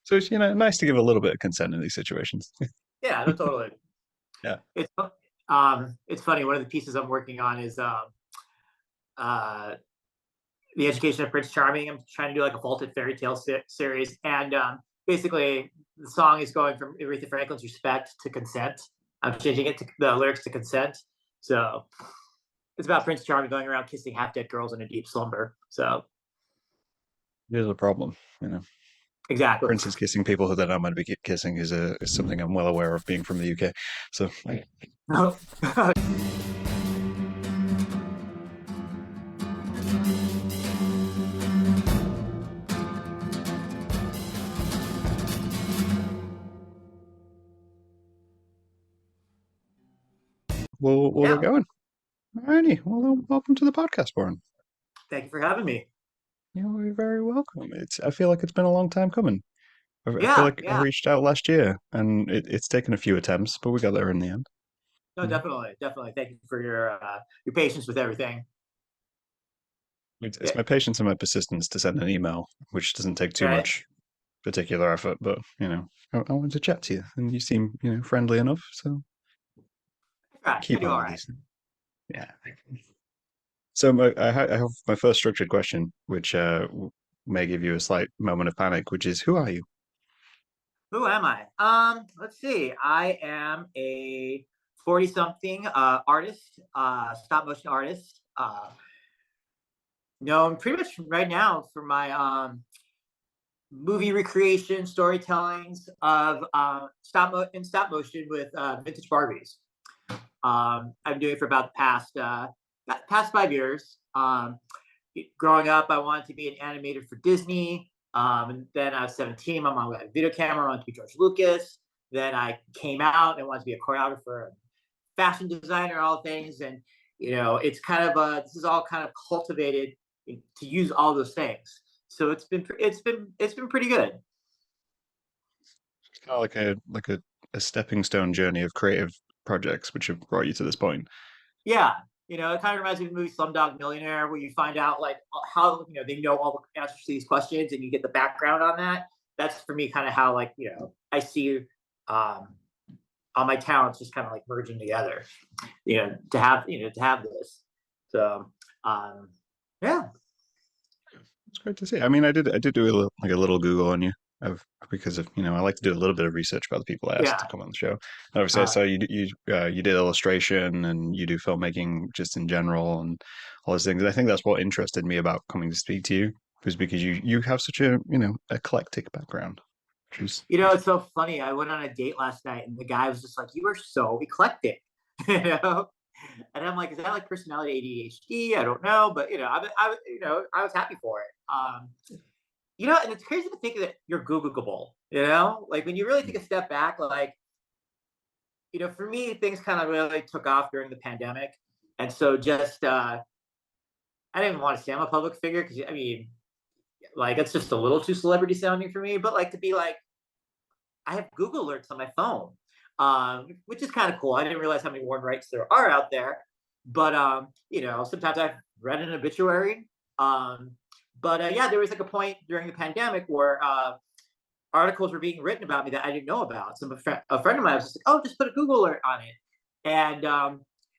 So it's, nice to give a little bit of consent in these situations. Yeah, no, totally. Yeah. It's it's funny. One of the pieces I'm working on is uh the education of Prince Charming. I'm trying to do like a vaulted fairy tale series, and basically the song is going from Aretha Franklin's "Respect" to "Consent." I'm changing it to the lyrics to "Consent." So it's about Prince Charming going around kissing half dead girls in a deep slumber. So Here's a problem. exactly. Prince is kissing people who they're not meant to be kissing is something I'm well aware of being from the UK. So we're Yeah. going. Alrighty. Well, welcome to the podcast, Warren. Thank you for having me. You're very welcome. I feel like it's been a long time coming. I feel Yeah, like I yeah. reached out last year, and it's taken a few attempts, but we got there in the end. No, Yeah. definitely, definitely. Thank you for your patience with everything. It's Yeah. my patience and my persistence to send an email, which doesn't take too Right. much particular effort, but I wanted to chat to you, and you seem friendly enough, so I keep do on all with right. these things. Yeah. So I have my first structured question, which may give you a slight moment of panic, which is, who are you? Who am I? Let's see. I am a 40 something artist, stop motion artist. Known pretty much right now for my movie recreation, storytellings of stop motion with vintage Barbies. I'm doing it for about the past 5 years. Growing up, I wanted to be an animator for Disney. And then I was 17. My mom got a video camera. I wanted to be George Lucas. Then I came out and wanted to be a choreographer, fashion designer, all things. And it's kind of this is all kind of cultivated to use all those things. So it's been pretty good. It's kind of like a stepping stone journey of creative projects which have brought you to this point. Yeah, it kind of reminds me of the movie Slumdog Millionaire, where you find out like how they know all the answers to these questions, and you get the background on that. That's for me kind of how like I see um, all my talents just kind of like merging together. To have this. So um, yeah, It's great to see. I mean, I did do a little Google on you of because of I like to do a little bit of research about the people I asked to yeah, come on the show. And obviously, I uh, saw you did illustration and you do filmmaking just in general and all those things. And I think that's what interested me about coming to speak to you was because you have such a eclectic background, which is it's so funny. I went on a date last night, and the guy was just like, "You are so eclectic," you know. And I'm like, is that like personality ADHD? I don't know, but I was happy for it. And it's crazy to think that you're Googleable. Like when you really take a step back, like for me, things kind of really took off during the pandemic, and so just I didn't want to say I'm a public figure because I mean, like it's just a little too celebrity sounding for me. But like to be like, I have Google alerts on my phone, which is kind of cool. I didn't realize how many Warren Wrights there are out there, but sometimes I've read an obituary. Um, but yeah, there was like a point during the pandemic where articles were being written about me that I didn't know about. So a friend of mine was just like, "Oh, just put a Google alert on it," and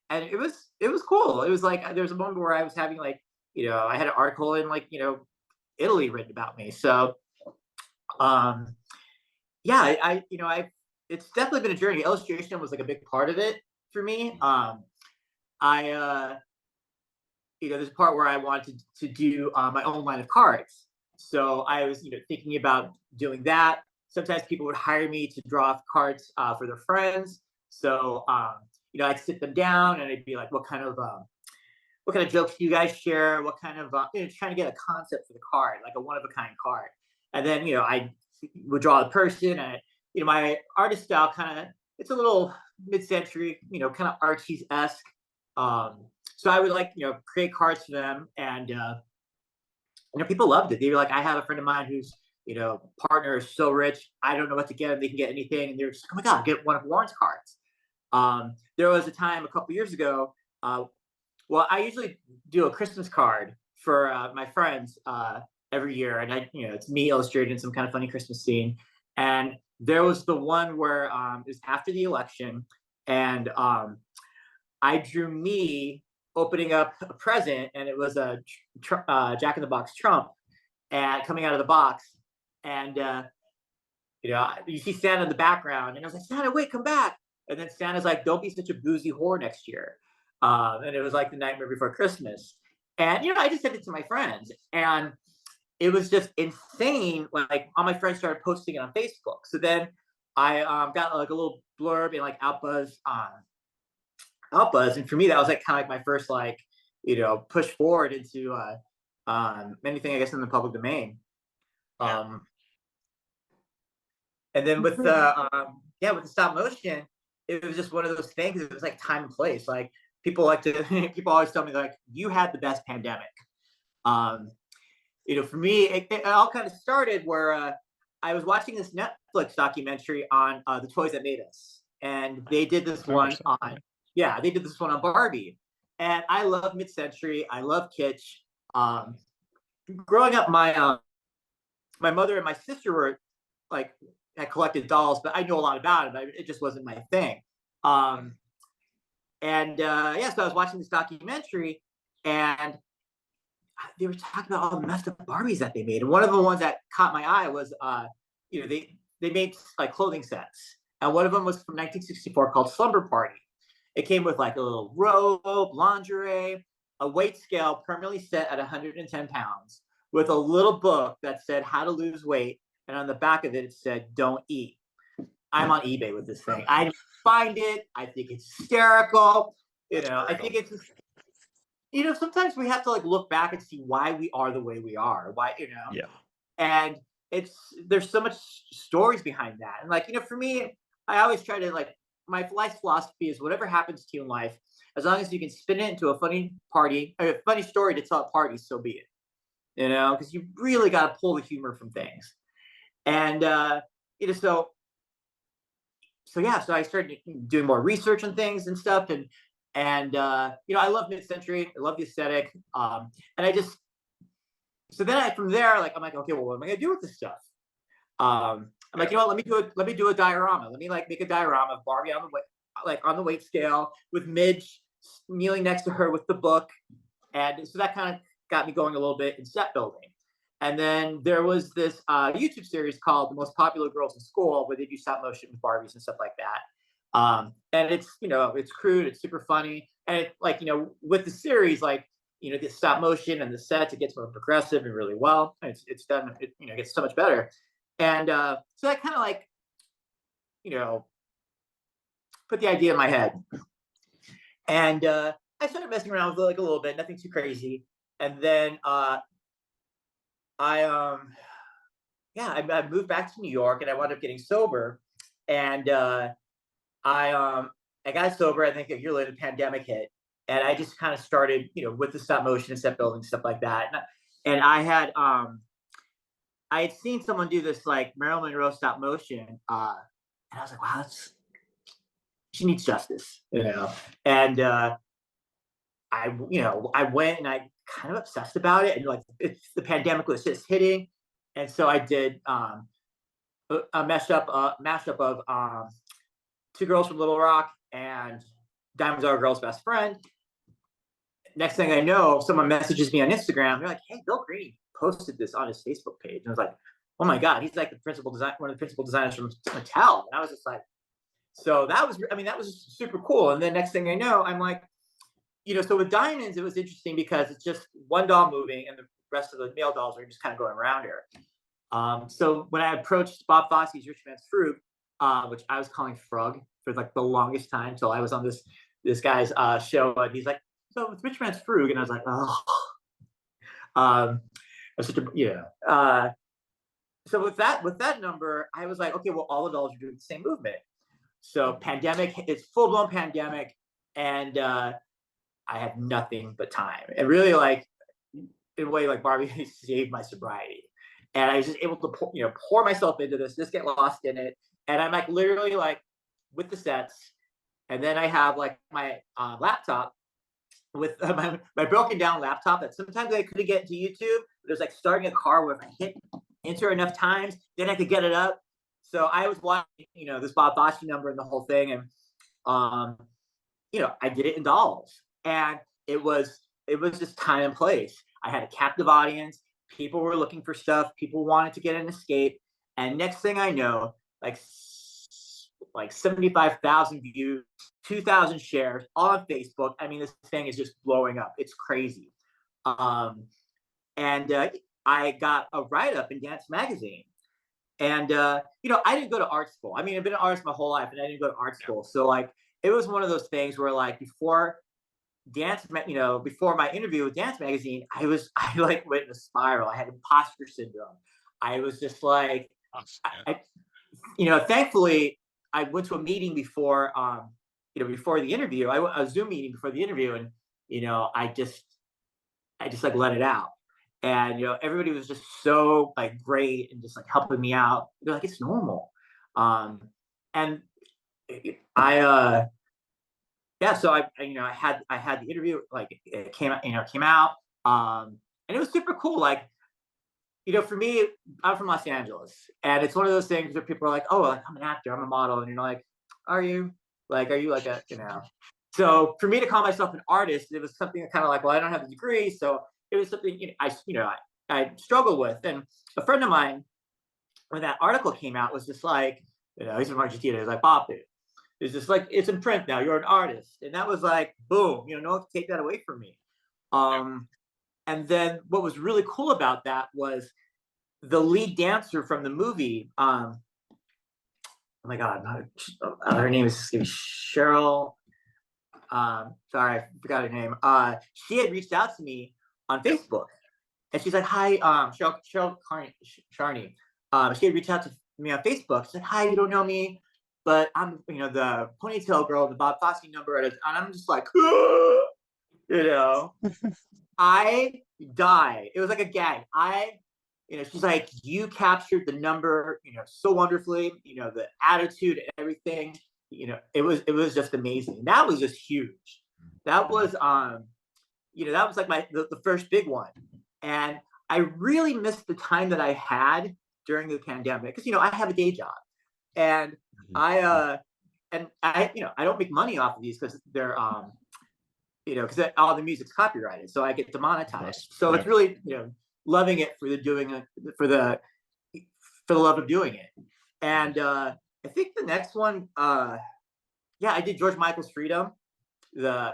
it was cool. It was like there was a moment where I was having like I had an article in like Italy written about me. So um, yeah, I it's definitely been a journey. Illustration was like a big part of it for me. I there's a part where I wanted to do my own line of cards. So I was thinking about doing that. Sometimes people would hire me to draw cards for their friends. So I'd sit them down and I'd be like, what kind of jokes do you guys share? What kind of trying to get a concept for the card, like a one of a kind card. And then I would draw the person, and my artist style kind of it's a little mid-century, kind of Archie's esque. So I would like create cards for them, and people loved it. They were like, I have a friend of mine whose partner is so rich, I don't know what to get him. They can get anything, and they're just like, oh my god, get one of Warren's cards. There was a time a couple years ago. Well, I usually do a Christmas card for my friends every year, and it's me illustrating some kind of funny Christmas scene. And there was the one where it was after the election, and I drew me opening up a present, and it was a Jack in the Box Trump, and coming out of the box, and you see Santa in the background, and I was like, Santa, wait, come back. And then Santa's like, don't be such a boozy whore next year. And it was like the Nightmare Before Christmas. And, I just sent it to my friends. And it was just insane. Like, all my friends started posting it on Facebook. So then I got like a little blurb in like Outbuzz. And for me, that was like kind of like my first, like, push forward into anything, I guess, in the public domain. Um, And then with with the stop motion, it was just one of those things. It was like time and place. Like people people always tell me like, you had the best pandemic. Um, for me, it all kind of started where I was watching this Netflix documentary on the toys that made us, and they did this one on they did this one on Barbie, and I love mid-century. I love kitsch. Growing up, my mother and my sister were like, I collected dolls, but I knew a lot about it. But it just wasn't my thing. So I was watching this documentary, and they were talking about all the messed up Barbies that they made. And one of the ones that caught my eye was, they made like clothing sets, and one of them was from 1964 called Slumber Party. It came with like a little robe, lingerie, a weight scale permanently set at 110 pounds, with a little book that said how to lose weight, and on the back of it, it said, don't eat. I'm on eBay with this thing. I find it. I think it's hysterical. I think it's, sometimes we have to like look back and see why we are the way we are. Why, Yeah. And there's so much stories behind that. And like, for me, I always try to like, my life philosophy is whatever happens to you in life, as long as you can spin it into a funny story to tell at parties, so be it. Because you really got to pull the humor from things. And so I started doing more research on things and stuff, and I love mid-century, I love the aesthetic, and from there, like, I'm like, okay, well, what am I gonna do with this stuff? I'm like, let me do a diorama. Let me like make a diorama of Barbie on the weight scale, with Midge kneeling next to her with the book, and so that kind of got me going a little bit in set building. And then there was this YouTube series called The Most Popular Girls in School, where they do stop motion with Barbies and stuff like that. And it's crude, it's super funny. And it, like, with the series, like, the stop motion and the sets, it gets more progressive and really well. And it's done, it gets so much better. And so that kind of like, put the idea in my head. And I started messing around with it like a little bit, nothing too crazy. And then I moved back to New York, and I wound up getting sober, and I got sober. I think a year later, the pandemic hit, and I just kind of started, with the stop motion and set building, stuff like that. And I had seen someone do this like Marilyn Monroe stop motion, and I was like, wow, she needs justice, And I went and I kind of obsessed about it, and like the pandemic was just hitting, and so I did a mashup of Two Girls from Little Rock and Diamonds Are a Girl's Best Friend. Next thing I know, someone messages me on Instagram. They're like, "Hey, Bill Green posted this on his Facebook page," and I was like, "Oh my god, he's like one of the principal designers from Mattel." And I was just like, so that was super cool. And then next thing I know, I'm like, so with Diamonds, it was interesting because it's just one doll moving, and the rest of the male dolls are just kind of going around her. So when I approached Bob Fosse's Rich Man's Fruit, which I was calling Frog for like the longest time, until I was on this guy's show, and he's like, "So it's Rich Man's Fruit," and I was like, "Oh." I was such a So with that number, I was like, okay, well, all the dolls are doing the same movement. So pandemic, it's full blown pandemic, and I had nothing but time. And really, like, in a way, like Barbie saved my sobriety. And I was just able to pour myself into this, just get lost in it. And I'm like literally like with the sets. And then I have like my laptop with my broken down laptop that sometimes I couldn't get to YouTube. It was like starting a car where if I hit enter enough times, then I could get it up. So I was watching, this Bob Fosse number and the whole thing, and um, I did it in dolls, and it was it was just time and place. I had a captive audience. People were looking for stuff. People wanted to get an escape, and next thing I know, like 75,000 views, 2,000 shares on Facebook. I mean, this thing is just blowing up. It's crazy. Um, and I got a write up in Dance Magazine. And I didn't go to art school. I mean, I've been an artist my whole life, and I didn't go to art school. So like, it was one of those things where like before my interview with Dance Magazine, I like went in a spiral. I had imposter syndrome. I was just like, I thankfully I went to a meeting before the interview. A Zoom meeting before the interview, and I just like let it out. And everybody was just so like great and just like helping me out. They're like, it's normal. And I yeah, so I had the interview, like it came out. And it was super cool. Like, for me, I'm from Los Angeles, and it's one of those things where people are like, "Oh, like, I'm an actor, I'm a model," and you're like, "Are you? Like, are you like a?" So for me to call myself an artist, it was something that kind of like, well, I don't have a degree, so it was something I struggled with. And a friend of mine, when that article came out, was just like, he's from Argentina. He's like, "Pop it. It's just like it's in print now. You're an artist," and that was like, boom. No one can take that away from me. Um, and then what was really cool about that was the lead dancer from the movie. Oh my God, her name is Cheryl. Sorry, I forgot her name. She had reached out to me on Facebook, and she's like, "Hi, Cheryl Charney." She had reached out to me on Facebook. She's like, "Hi, you don't know me, but I'm, the ponytail girl, the Bob Fosse number," and I'm just like, you know, I die. It was like a gag. She's like, "You captured the number, so wonderfully, the attitude and everything. It was just amazing. That was just huge. That was, that was like the first big one. And I really missed the time that I had during the pandemic because, I have a day job, and I don't make money off of these because they're, because all the music's copyrighted, so I get demonetized. So Yeah. it's really, loving it for the doing it for the love of doing it. And I think the next one, yeah, I did George Michael's Freedom, the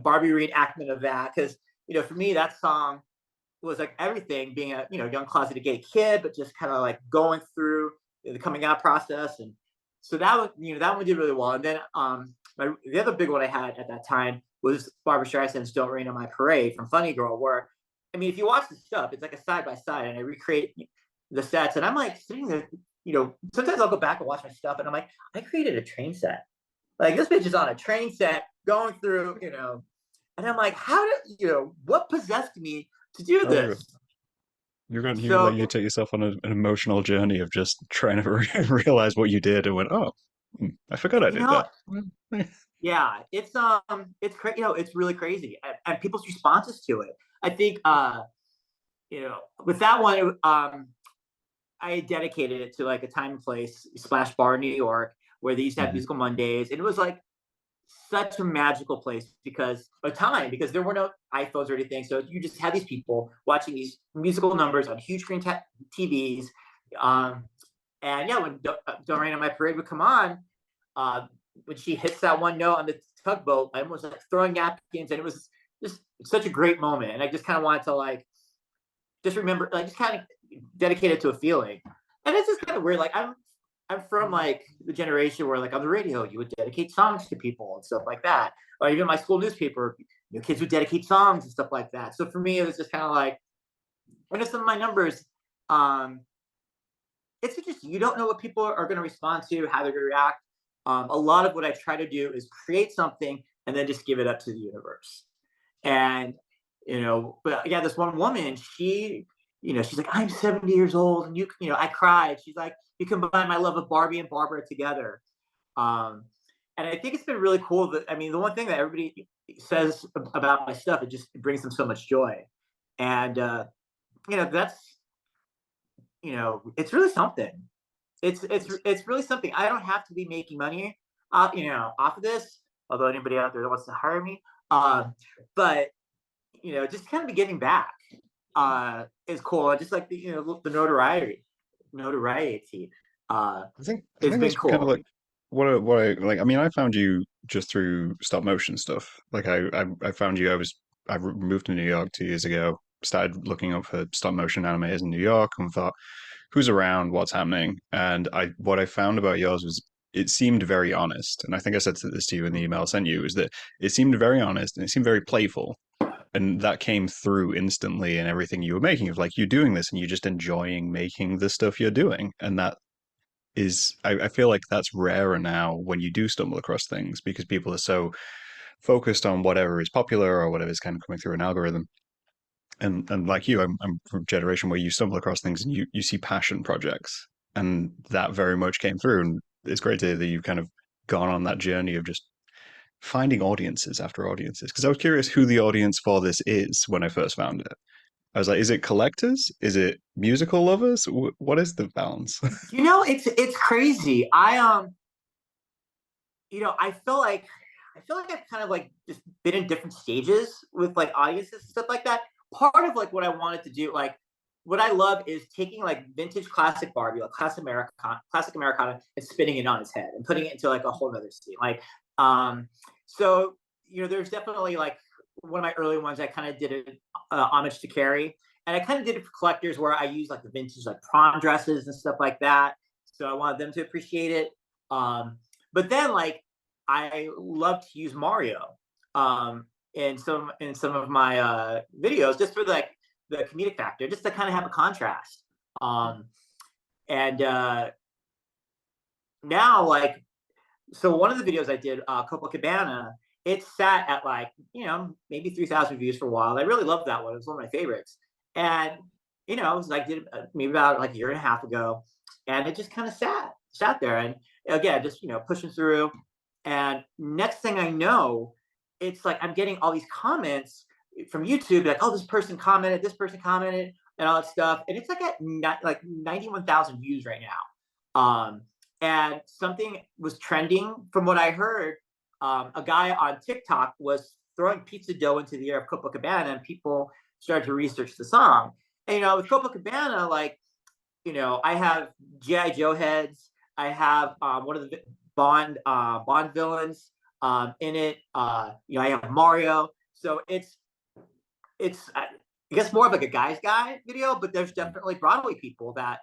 Barbie reenactment of that, because for me that song was like everything, being a young closeted gay kid, but just kind of like going through the coming out process. And so that one did really well. And then the other big one I had at that time was Barbara Streisand's "Don't Rain on My Parade" from Funny Girl, where, I mean, if you watch the stuff, it's like a side by side, and I recreate the sets, and I'm like sitting there, sometimes I'll go back and watch my stuff, and I'm like, I created a train set. Like, this bitch is on a train set going through, and I'm like, how did, what possessed me to do Oh, this? like So, you take yourself on an emotional journey of just trying to realize what you did and went, oh, I forgot I you did know, that. yeah, it's crazy, it's really crazy, and people's responses to it. I think, with that one, I dedicated it to like a time and place, Splash Bar in New York, where they used to have Mhm. musical Mondays, and it was like such a magical place because there were no iPhones or anything. So you just had these people watching these musical numbers on huge screen TVs. Um, and yeah, when Don't Rain on My Parade would come on, uh, when she hits that one note on the tugboat, I was like throwing napkins, and it was just such a great moment. And I just kind of wanted to like just remember, like, just kind of dedicate it to a feeling. And it's just kind of weird. Like, I'm from like the generation where, like, on the radio you would dedicate songs to people and stuff like that, or even my school newspaper, kids would dedicate songs and stuff like that. So for me, it was just kind of like, when some of my numbers, um, it's just, you don't know what people are going to respond to, how they're going to react. A lot of what I try to do is create something and then just give it up to the universe. And but yeah, this one woman, she's like, "I'm 70 years old," and I cried. She's like, "You combine my love of Barbie and Barbara together." Um, and I think it's been really cool. That, I mean, the one thing that everybody says about my stuff, it brings them so much joy. And that's it's really something. it's really something. I don't have to be making money, off of this. Although anybody out there that wants to hire me, but just kind of be getting back is cool. Just like the notoriety I has think been that's kind of cool. like what I like. I mean, I found you just through stop motion stuff. Like I found you. I moved to New York 2 years ago. Started looking up for stop motion animators in New York and thought, who's around, what's happening? And I what I found about yours was it seemed very honest. And I think I said this to you in the email I sent you, is that it seemed very honest and it seemed very playful. And that came through instantly in everything you were making. Of like you're doing this and you're just enjoying making the stuff you're doing. And that is I feel like that's rarer now when you do stumble across things because people are so focused on whatever is popular or whatever is kind of coming through an algorithm. And like you, I'm from a generation where you stumble across things and you see passion projects, and that very much came through. And it's great to hear that you've kind of gone on that journey of just finding audiences after audiences. Because I was curious who the audience for this is when I first found it. I was like, is it collectors? Is it musical lovers? What is the balance? It's crazy. I feel like I've kind of like just been in different stages with like audiences and stuff like that. Part of like what I wanted to do, like what I love is taking like vintage classic Barbie, like classic Americana, and spinning it on its head and putting it into like a whole other scene. So there's definitely like one of my early ones. I kind of did it homage to Carrie, and I kind of did it for collectors where I use like the vintage like prom dresses and stuff like that. So I wanted them to appreciate it. But then like I love to use Mario in some of my videos just for like the comedic factor, just to kind of have a contrast. And Now like one of the videos I did, Copacabana, it sat at like maybe 3,000 views for a while. I really loved that one. It was one of my favorites. And it was like did maybe about like a year and a half ago, and it just kind of sat there, and again just pushing through. And next thing I know, it's like I'm getting all these comments from YouTube, like, oh, this person commented, and all that stuff. And it's like at like 91,000 views right now. And something was trending from what I heard. A guy on TikTok was throwing pizza dough into the air of Copacabana, and people started to research the song. And with Copacabana, like, I have GI Joe heads. I have one of the Bond villains in it. I have Mario. So it's I guess more of like a guy's guy video, but there's definitely Broadway people that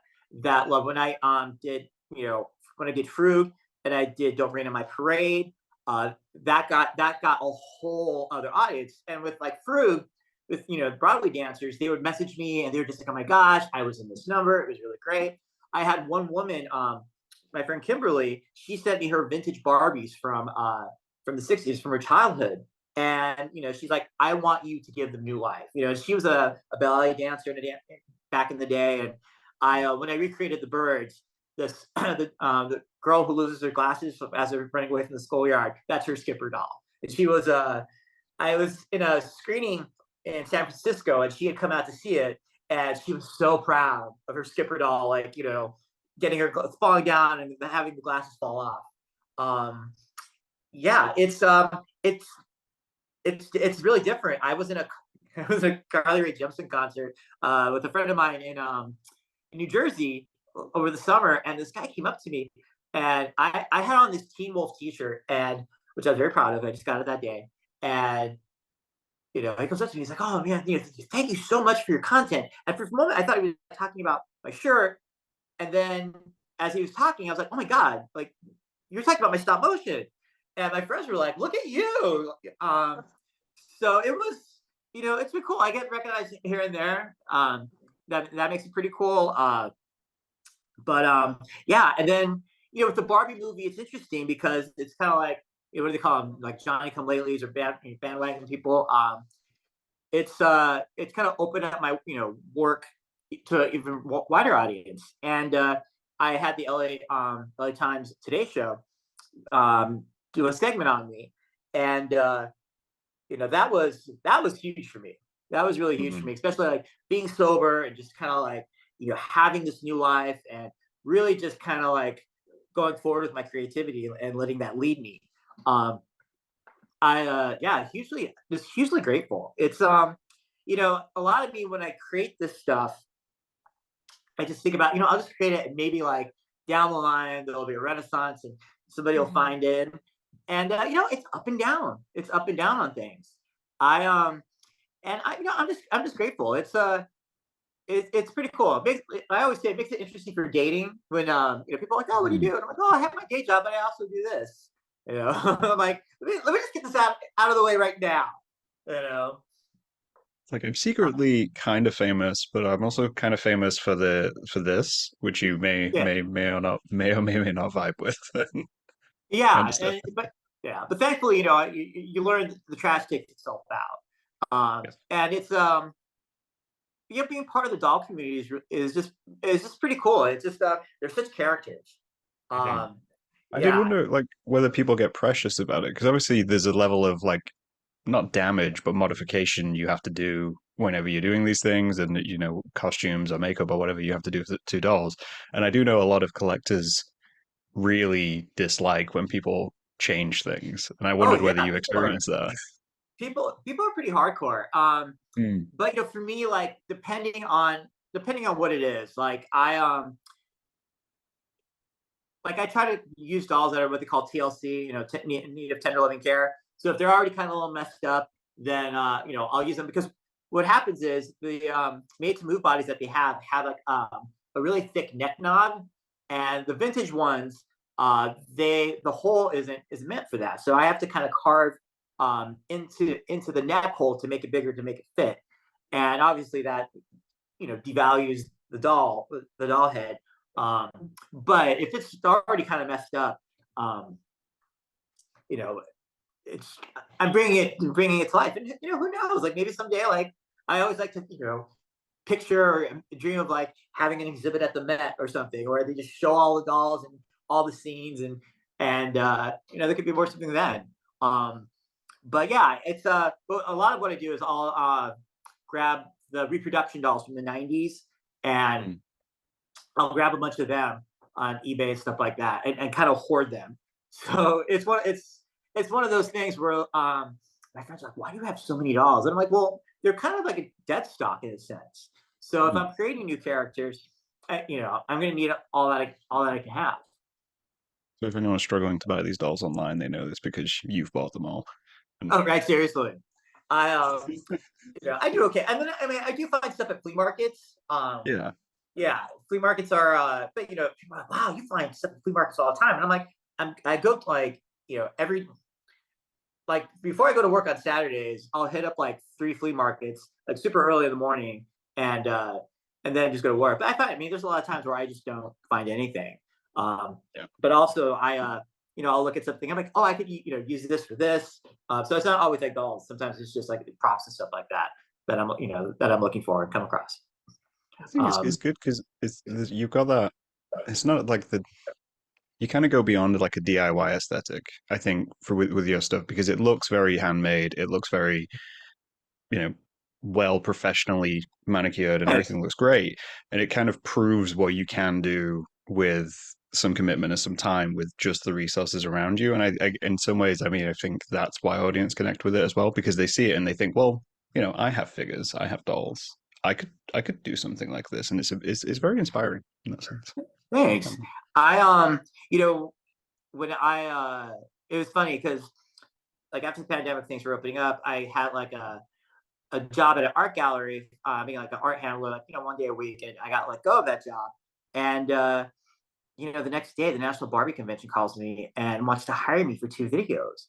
love. When I did when I did Fruit and I did Don't Rain on My Parade, that got a whole other audience. And with like Fruit, with Broadway dancers, they would message me and they were just like, "Oh my gosh, I was in this number. It was really great." I had one woman, my friend Kimberly. She sent me her vintage Barbies from the '60s, from her childhood, and she's like, "I want you to give them new life." She was a ballet dancer back in the day, and I when I recreated the birds, this the girl who loses her glasses as they're running away from the schoolyard, that's her Skipper doll. And she was I was in a screening in San Francisco, and she had come out to see it, and she was so proud of her Skipper doll, like getting her falling down and having the glasses fall off. Yeah, it's really different. I was in a it was a Carly Rae Jepsen concert with a friend of mine in New Jersey over the summer, and this guy came up to me, and I had on this Teen Wolf T-shirt, and which I was very proud of. I just got it that day, and he comes up to me. He's like, "Oh man, thank you so much for your content." And for a moment, I thought he was talking about my shirt, and then as he was talking, I was like, "Oh my god, like you're talking about my stop motion." And my friends were like, "Look at you!" So it was, it's been cool. I get recognized here and there. That makes it pretty cool. But Yeah, and then with the Barbie movie, it's interesting because it's kind of like what do they call them, like Johnny Come Latelys or bandwagon people. It's kind of opened up my work to an even wider audience, and I had the LA Times Today Show do a segment on me, and that was huge for me. That was really huge for Mm-hmm. me, especially like being sober and just kind of like having this new life and really just kind of like going forward with my creativity and letting that lead me. Um, yeah, hugely grateful. It's a lot of me when I create this stuff, I just think about, I'll just create it and maybe like down the line there'll be a renaissance and somebody will find it. And it's up and down. It's up and down on things. I and I I'm just grateful. It's pretty cool. I always say it makes it interesting for dating when people are like, oh, what do you Hmm. do? And I'm like, oh, I have my day job, but I also do this. I'm like, let me just get this out of the way right now. You know. It's like I'm Uh, secretly kind of famous, but I'm also kind of famous for this, which you yeah, may or may not vibe with. I yeah, understand. but thankfully, you learn the trash takes itself out. Yes. And it's being part of the doll community is just pretty cool. It's just they're such characters. Mhm. Um, I did yeah. wonder, like, whether people get precious about it, because obviously there's a level of like not damage, but modification you have to do whenever you're doing these things, and costumes or makeup or whatever you have to do to dolls. And I do know a lot of collectors really dislike when people change things, and I Oh wondered whether yeah, you experienced that. people are pretty hardcore. Mm. But for me, like depending on what it is, like I try to use dolls that are what they call TLC, in need of tender loving care. So if they're already kind of a little messed up, then I'll use them because what happens is the made to move bodies that they have like a really thick neck knob, and the vintage ones, the hole isn't meant for that. So I have to kind of carve into the neck hole to make it bigger to make it fit, and obviously that devalues the doll head. Um, but if it's already kind of messed up, um, you know, it's I'm bringing it to life, and who knows? Like maybe someday, like I always like to picture or dream of like having an exhibit at the Met or something, where they just show all the dolls and all the scenes, and there could be more something then. Um, but yeah, it's a lot of what I do is I'll grab the reproduction dolls from the '90s and Mm. I'll grab a bunch of them on eBay and stuff like that, and kind of hoard them. So it's one of those things where my friends are like, "Why do you have so many dolls?" And I'm like, "Well, they're kind of like a dead stock in a sense. So if Mm. I'm creating new characters, I'm going to need all that I can have." So if anyone's struggling to buy these dolls online, they know this because you've bought them all. And Oh, right, seriously. I I do okay, and then I mean I do find stuff at flea markets. yeah. Yeah, flea markets are, but people are like, wow, you find stuff at flea markets all the time. And I'm like, I go to like, every, like before I go to work on Saturdays, I'll hit up like 3 flea markets, like super early in the morning and, uh, and then just go to work. But I mean, there's a lot of times where I just don't find anything. Um, Yeah. but also I'll look at something. I'm like, oh, I could, use this for this. So it's not always like dolls. Sometimes it's just like props and stuff like that I'm looking for and come across. I think it's Um, good because you've got that. It's not like you kind of go beyond like a DIY aesthetic. I think with your stuff because it looks very handmade. It looks very you know well professionally manicured, and Thanks. everything looks great. And it kind of proves what you can do with some commitment and some time with just the resources around you. And in some ways, I mean, I think that's why audience connect with it as well because they see it and they think, well, I have figures, I have dolls. I could do something like this, and it's very inspiring in that sense. Thanks. Um, I when I it was funny because like after the pandemic things were opening up, I had like a job at an art gallery, being like an art handler, like one day a week, and I got let go of that job. And the next day, the National Barbie Convention calls me and wants to hire me for 2 videos.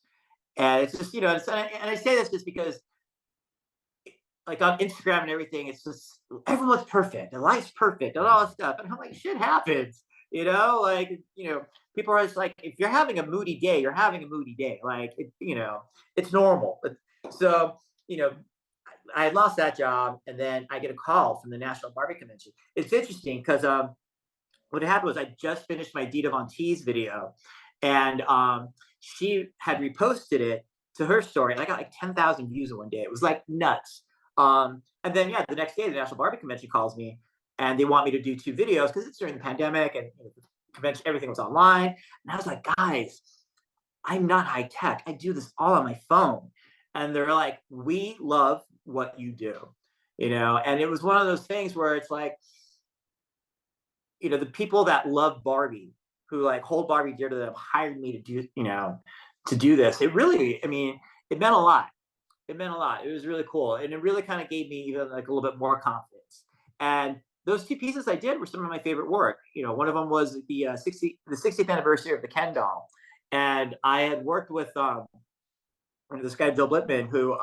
And it's just and I say this just because like on Instagram and everything, it's just everyone's perfect, and life's perfect, and all this stuff. And I'm like, shit happens, like people are just like, if you're having a moody day, you're having a moody day. Like it's normal. So you know, I had lost that job, and then I get a call from the National Barbie Convention. It's interesting because what happened was I just finished my Dita Von Teese video, and she had reposted it to her story, and I got like 10,000 views in one day. It was like nuts. And then yeah, the next day the National Barbie Convention calls me, and they want me to do 2 videos because it's during the pandemic and the convention, everything was online. And I was like, guys, I'm not high tech. I do this all on my phone. And they're like, we love what you do, And it was one of those things where it's like, the people that love Barbie, who like hold Barbie dear to them, hired me to do this. It really, I mean, it meant a lot. It meant a lot. It was really cool, and it really kind of gave me even like a little bit more confidence. And those 2 pieces I did were some of my favorite work. One of them was the 60th anniversary of the Ken doll, and I had worked with this guy Bill Blitman who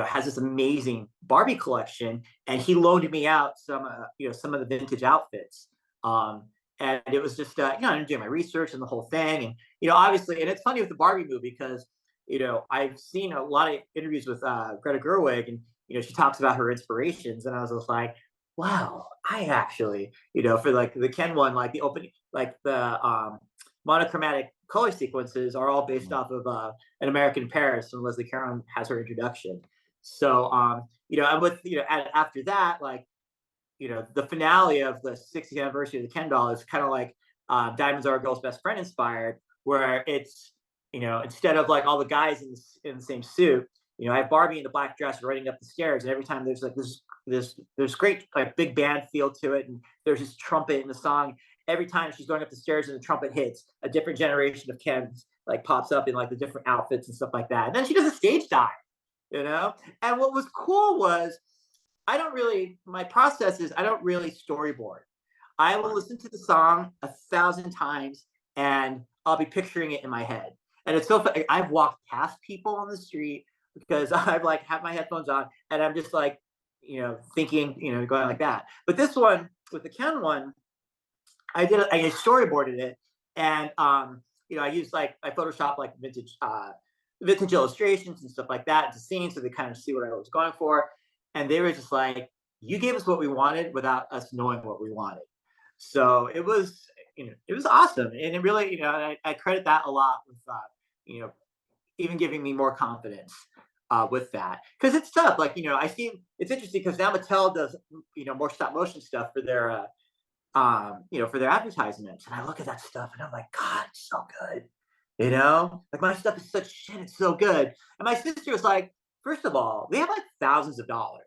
has this amazing Barbie collection, and he loaned me out some of the vintage outfits. And it was just I'm doing my research and the whole thing, and obviously, and it's funny with the Barbie movie because I've seen a lot of interviews with Greta Gerwig, and she talks about her inspirations, and I was just like, wow, I actually for like the Ken one, like the opening, like the monochromatic color sequences are all based off of An American in Paris, and Leslie Caron has her introduction. So and with after that, like the finale of the 60th anniversary of the Ken doll is kind of like Diamonds Are a Girl's Best Friend inspired, where it's instead of like all the guys in the same suit, I have Barbie in the black dress running up the stairs, and every time there's like there's great like big band feel to it, and there's this trumpet in the song. Every time she's going up the stairs and the trumpet hits, a different generation of Kens like pops up in like the different outfits and stuff like that. And then she does a stage dive. And what was cool was my process is I don't really storyboard. I will listen to the song 1,000 times and I'll be picturing it in my head. And it's so funny. I've walked past people on the street because I've like have my headphones on and I'm just like, thinking, going like that. But this one with the Ken one, I storyboarded it, and I used like I photoshopped like vintage illustrations and stuff like that into scenes so they kind of see what I was going for. And they were just like, you gave us what we wanted without us knowing what we wanted. So it was, it was awesome. And it really, I credit that a lot with, even giving me more confidence with that. Because it's tough. Like, I see, it's interesting because now Mattel does, more stop motion stuff for their, for their advertisements. And I look at that stuff and I'm like, God, it's so good. Like my stuff is such shit. It's so good. And my sister was like, first of all, they have like thousands of dollars,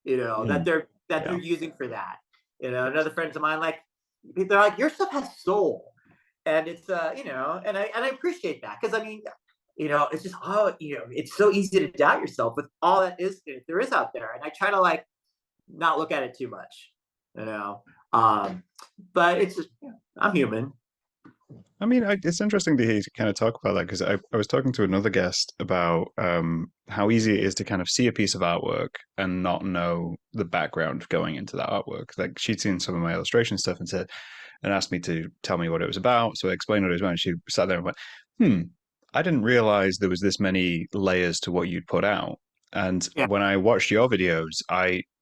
that Mm, they're yeah. using for that. Another friend of mine, like, they're like, your stuff has soul, and it's and I appreciate that because I mean, it's just it's so easy to doubt yourself with all that is there is out there, and I try to like not look at it too much, you know. But it's just I'm human. I mean, it's interesting to hear you kind of talk about that because I was talking to another guest about how easy it is to kind of see a piece of artwork and not know the background going into that artwork. Like she'd seen some of my illustration stuff and said, and asked me to tell me what it was about. So I explained what it was about, and she sat there and went, I didn't realize there was this many layers to what you'd put out. And Yeah, when I watched your videos,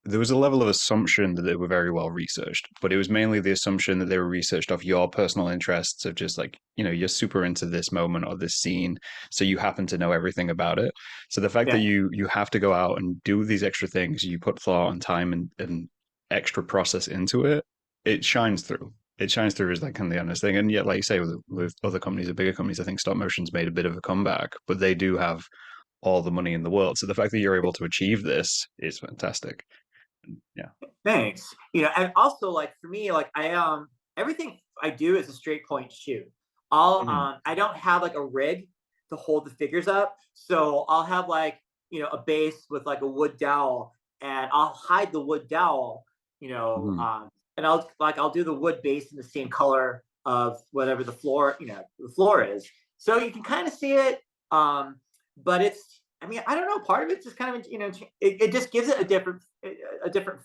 there was a level of assumption that they were very well researched, but it was mainly the assumption that they were researched off your personal interests of just like, you're super into this moment or this scene, so you happen to know everything about it. So the fact that yeah. you have to go out and do these extra things, you put thought and time and extra process into it, it shines through. It shines through as like kind of the honest thing. And yet, like you say, with other companies, the bigger companies, I think stop motion's made a bit of a comeback, but they do have all the money in the world. So the fact that you're able to achieve this is fantastic. Yeah. Thanks. And also like for me, like I everything I do is a straight point shoot. Mm. I don't have like a rig to hold the figures up. So I'll have like, a base with like a wood dowel, and I'll hide the wood dowel, Mhm. and I'll do the wood base in the same color of whatever the floor is. So you can kind of see it. But it's I mean, I don't know. Part of it's just kind of it just gives it a different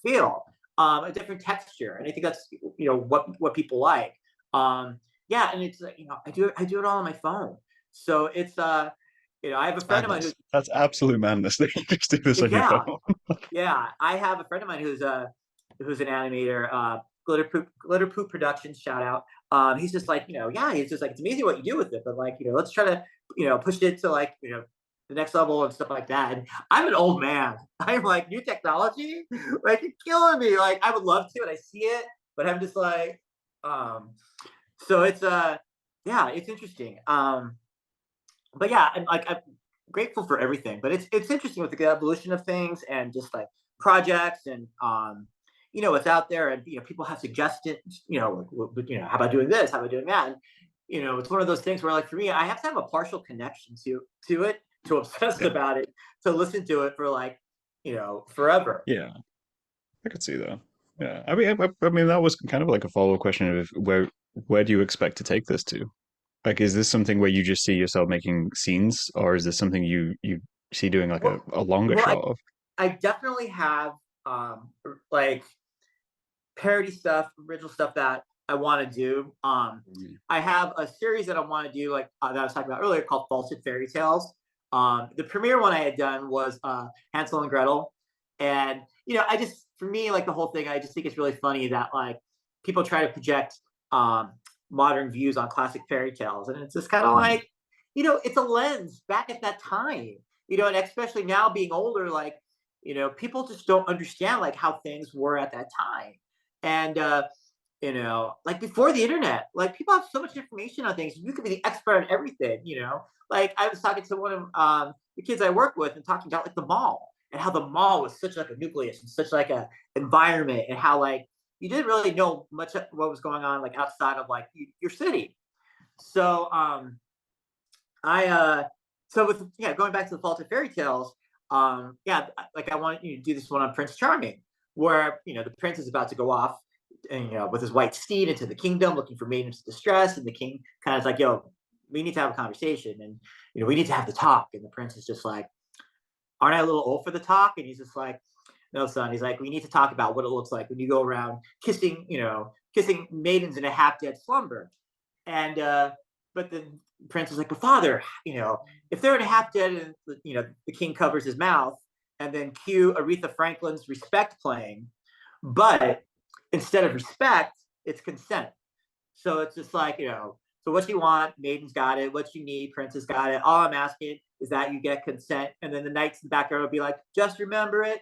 feel, a different texture, and I think that's what people like. Yeah, and it's I do it all on my phone, so it's I have a It's friend of mine madness. That's absolute madness that you just do this on your yeah, phone. yeah, I have a friend of mine who's an animator, Glitter Poop Productions, shout out. He's just like, yeah, he's just like, it's amazing what you do with it, but like, let's try to, push it to like, the next level and stuff like that. And I'm an old man. I'm like, new technology, like it's killing me. Like I would love to, and I see it, but I'm just like, um, so it's yeah, it's interesting. But yeah, and like I'm grateful for everything. But it's interesting with the evolution of things and just like projects and what's out there, and people have suggestions. How about doing this? How about doing that? And, it's one of those things where like for me, I have to have a partial connection to it, to obsess Yeah. about it, to listen to it for like forever. Yeah. I could see that. Yeah. I mean, that was kind of like a follow-up question of where do you expect to take this to? Like, is this something where you just see yourself making scenes, or is this something you see doing like Well, a longer well, shot of? I definitely have like parody stuff, original stuff that I want to do. Mm. I have a series that I want to do, like that I was talking about earlier, called False Fairy Tales. The premiere one I had done was Hansel and Gretel, and I just, for me, like the whole thing, I just think it's really funny that like people try to project um, modern views on classic fairy tales, and it's just kind of Mm. like, it's a lens back at that time, and especially now being older, like people just don't understand like how things were at that time, and like before the internet, like people have so much information on things. You could be the expert on everything. Like I was talking to one of the kids I work with and talking about like the mall and how the mall was such like a nucleus and such like a environment, and how like you didn't really know much of what was going on like outside of like your city. So I so with going back to the fault of fairy tales, yeah, like I want you to do this one on Prince Charming, where the prince is about to go off, and with his white steed into the kingdom looking for maidens of distress, and the king kind of is like, yo, we need to have a conversation, and we need to have the talk. And the prince is just like, aren't I a little old for the talk? And he's just like, no, son. He's like, we need to talk about what it looks like when you go around kissing maidens in a half dead slumber. And but the prince is like, but father, if they're in a half dead, and the king covers his mouth, and then cue Aretha Franklin's Respect playing, but instead of respect, it's consent. So it's just like, so what you want, Maiden's got it. What you need, Princess got it. All I'm asking is that you get consent. And then the knights in the background will be like, just remember it,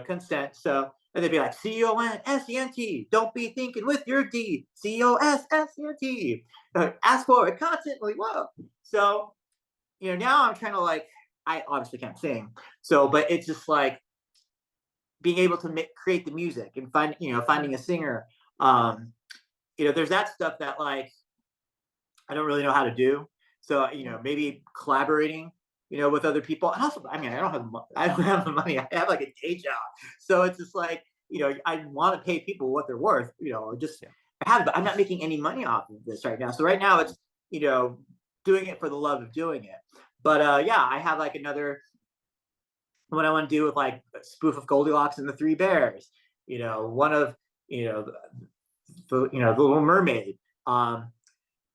consent. So, and they'd be like, CONSENT, don't be thinking with your D, COSSENT, ask for it constantly. Whoa. So, now I'm trying to like, I obviously can't sing. So, but it's just like being able to create the music and finding a singer. There's that stuff that like I don't really know how to do. So maybe collaborating, with other people. And also, I mean, I don't have the money. I have like a day job, so it's just like I want to pay people what they're worth. Just Yeah. but I'm not making any money off of this right now. So right now it's doing it for the love of doing it. But yeah, I have like another what I want to do with like a spoof of Goldilocks and the Three Bears. One of the Little Mermaid, and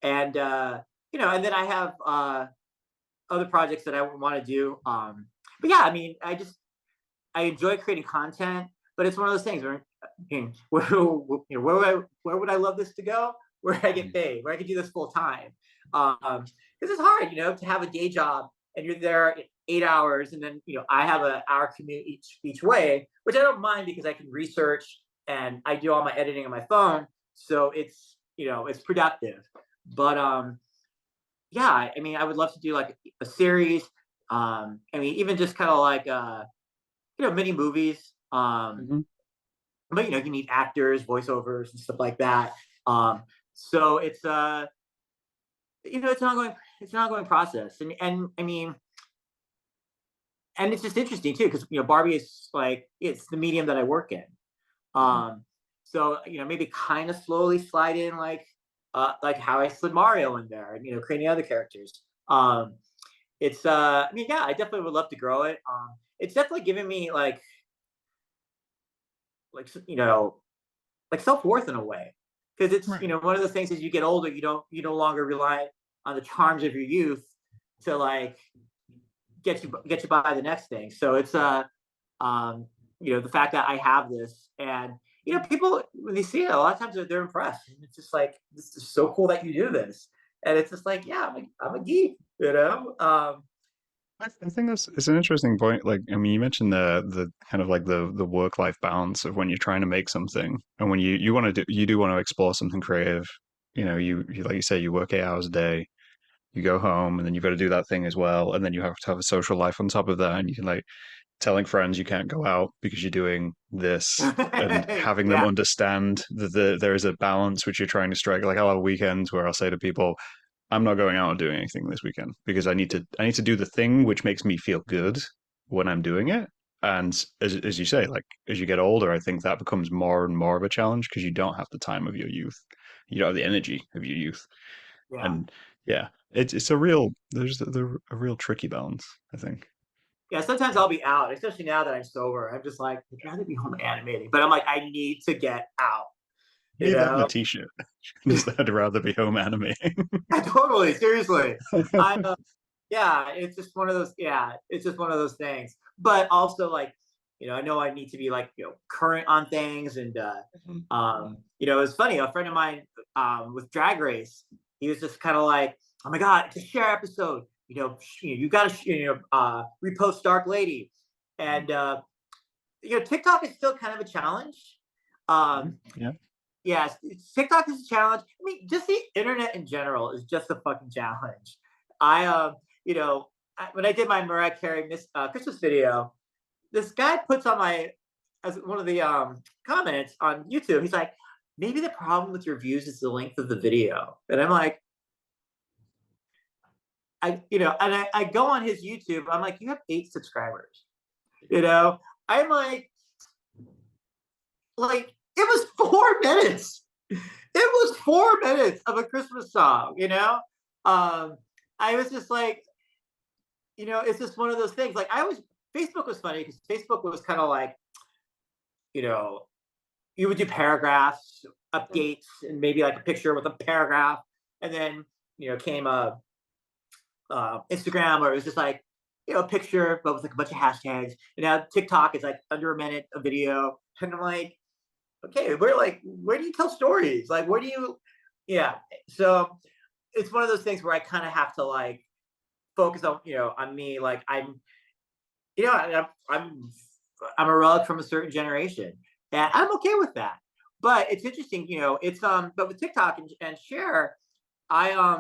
and then I have other projects that I want to do. But yeah, I mean, I enjoy creating content, but it's one of those things where where would I love this to go? Where I get Mm. paid, where I can do this full time. Because it's hard, to have a day job and you're there 8 hours, and then I have an hour commute each way, which I don't mind because I can research and I do all my editing on my phone, so it's productive. But yeah, I mean, I would love to do like a series. I mean, even just kind of like mini movies. Mhm. But you need actors, voiceovers, and stuff like that. So it's an ongoing process, and I mean, and it's just interesting too because Barbie is like it's the medium that I work in. Mhm. Um, so maybe kind of slowly slide in like how I slid Mario in there, and creating other characters. It's I mean, yeah, I definitely would love to grow it. It's definitely giving me like like self worth in a way, because it's Right. one of the things as you get older, you no longer rely on the charms of your youth to like get you by the next thing. So it's um the fact that I have this, and people when they see it, a lot of times they're impressed, and it's just like, this is so cool that you do this, and it's just like, yeah, I'm a geek. I think that's it's an interesting point. Like, I mean, you mentioned the kind of like the work life balance of when you're trying to make something, and when you want to do you do want to explore something creative. You like you say, you work 8 hours a day, you go home, and then you've got to do that thing as well, and then you have to have a social life on top of that, and you can like telling friends you can't go out because you're doing this, and having them Yeah, understand that there is a balance which you're trying to strike. Like I'll have weekends where I'll say to people, I'm not going out and doing anything this weekend because I need to do the thing which makes me feel good when I'm doing it. And as you say, like as you get older, I think that becomes more and more of a challenge because you don't have the time of your youth. You don't have the energy of your youth. yeah. And yeah, it's a real a real tricky balance, I think. Yeah, sometimes I'll be out, especially now that I'm sober. I'm just like, I'd rather be home animating, but I'm like, I need to get out, You you need that on a know? t-shirt. Just I'd rather be home animating. Totally, seriously. I yeah, it's just one of those, yeah, it's just one of those things. But also like, I know I need to be like, current on things and it's funny, a friend of mine with Drag Race, he was just kind of like, "Oh my god, it's a share episode. You got to repost Dark Lady." And TikTok is still kind of a challenge. Um Yeah. Yes, TikTok is a challenge. I mean, just the internet in general is just a fucking challenge. I, when I did my Mariah Carey Christmas video, this guy puts on my as one of the comments on YouTube. He's like, maybe the problem with your views is the length of the video, and I'm like, I go on his YouTube. I'm like, you have 8 subscribers. You know, I'm like it was 4 minutes. It was 4 minutes of a Christmas song, I was just like, it's just one of those things. Like I always Facebook was funny because Facebook was kind of like, you know, you would do paragraphs, updates, and maybe like a picture with a paragraph, and then came Instagram where it was just like a picture but with like a bunch of hashtags. And now TikTok is like under a minute a video, and I'm like, okay, where do you tell stories? Like, where do you? Yeah. So it's one of those things where I kind of have to like focus on on me. Like I'm a relic from a certain generation, and I'm okay with that. But it's interesting, it's but with TikTok and share, I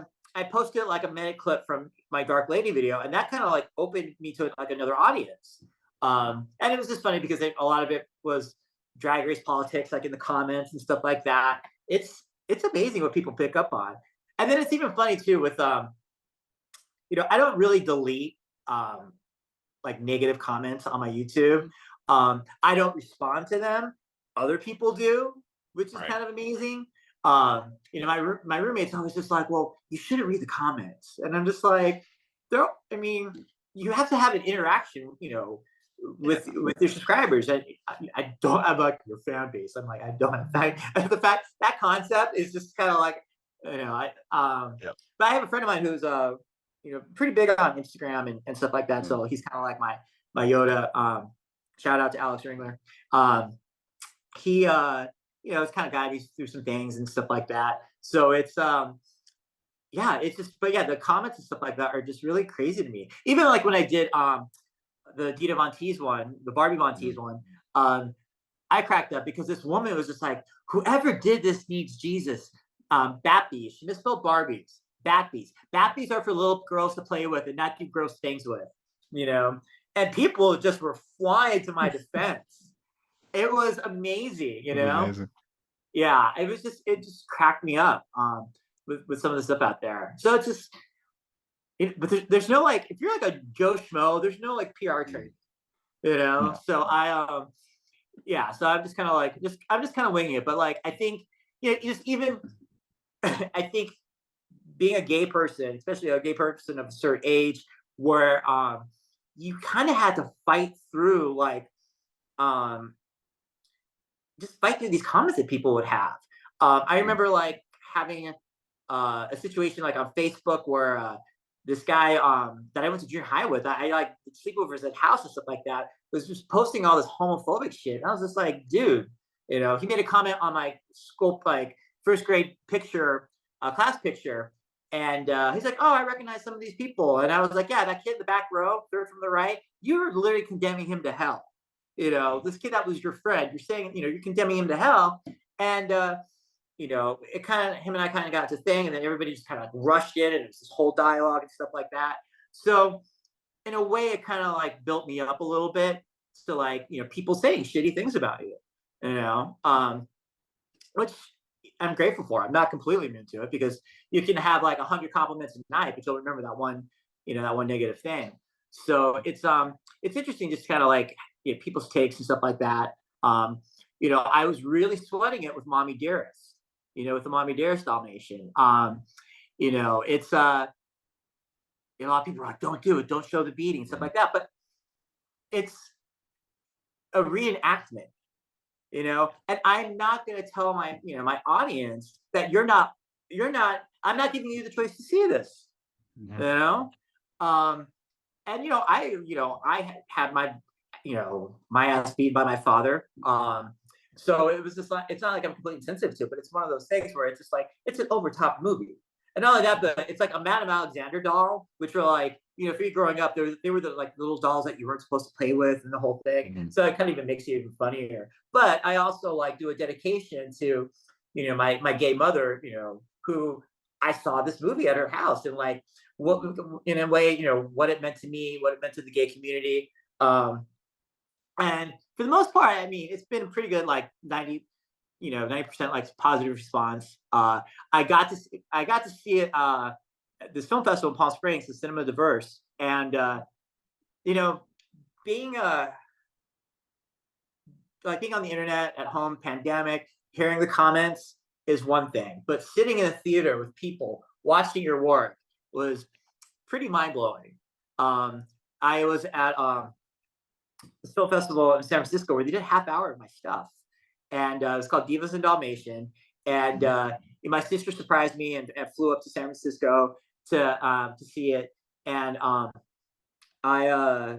posted like a minute clip from my Dark Lady video, and that kind of like opened me to like another audience. And it was just funny because a lot of it was drag race politics, like in the comments and stuff like that. It's amazing what people pick up on, and then it's even funny too with I don't really delete like negative comments on my YouTube. I don't respond to them. Other people do, which is Right. kind of amazing. My roommate's always just like, "Well, you shouldn't read the comments," and I'm just like, "There." I mean, you have to have an interaction, Yeah. with your subscribers. And I don't have like your fan base. I'm like, I don't. The fact that concept is just kind of like, I Yeah. but I have a friend of mine who's pretty big on Instagram and stuff like that. Mm. So he's kind of like my Yoda. Shout out to Alex Ringler. Um, he it's kind of guided me through some things and stuff like that. So it's yeah, it's just but yeah, the comments and stuff like that are just really crazy to me. Even like when I did the Dita Von Teese one, the Barbie Von Teese Mm. one, I cracked up because this woman was just like, whoever did this needs Jesus. Batbees. She misspelled Barbies. Batbees. Batbees are for little girls to play with and not do gross things with, you know? And people just were flying to my defense. It was amazing, That's amazing. Yeah, it just cracked me up with some of the stuff out there. So it's just, but there's no like, if you're like a Joe Schmo, there's no like PR Mm. training, No. So yeah, so I'm just kind of like, I'm just kind of winging it. But like, I think, just even, I think being a gay person, especially a gay person of a certain age, where you kind of had to fight through like um, just fight through these comments that people would have. I Mm. remember like having a situation like on Facebook where this guy that I went to junior high with, I like sleepovers at house and stuff like that, was just posting all this homophobic shit. And I was just like, dude, he made a comment on my school like first grade picture, class picture, And he's like, "Oh, I recognize some of these people." And I was like, "Yeah, that kid in the back row, third from the right, you're literally condemning him to hell. This kid that was your friend, you're saying, you're condemning him to hell." And it kind of him and I kind of got to thing, and then everybody just kind of like rushed in, and it was this whole dialogue and stuff like that. So in a way, it kind of like built me up a little bit to like people saying shitty things about you, you know, which I'm grateful for. I'm not completely immune to it because you can have like 100 compliments a night, but you'll remember that one negative thing. So it's interesting just kind of like people's takes and stuff like that. I was really sweating it with Mommy Dearest, with the Mommy Dearest Dollmation. It's a lot of people are like, don't do it, don't show the beating, stuff like that. But it's a reenactment, and I'm not going to tell my audience that I'm not giving you the choice to see this, you Mhm. know um and I had my ass beat by my father. So it was just like, it's not like I'm completely insensitive to it, but it's one of those things where it's just like it's an overtop movie. And not only that, but it's like a Madame Alexander doll, which were like, if you're growing up, they were the like little dolls that you weren't supposed to play with and the whole thing. Mhm. So it kind of even makes it even funnier. But I also like do a dedication to, my gay mother, who I saw this movie at her house, and like what in a way, what it meant to me, what it meant to the gay community. And for the most part, I mean, it's been pretty good, like 90% like positive response. I got to see it at this film festival in Palm Springs, the Cinema Diverse, and you know, being like being on the internet at home, pandemic, hearing the comments is one thing, but sitting in a theater with people watching your work was pretty mind blowing. I was at this film festival in San Francisco where they did a half hour of my stuff, and it was called Divas and Dalmatian. And Mhm. my sister surprised me and flew up to San Francisco to see it. And I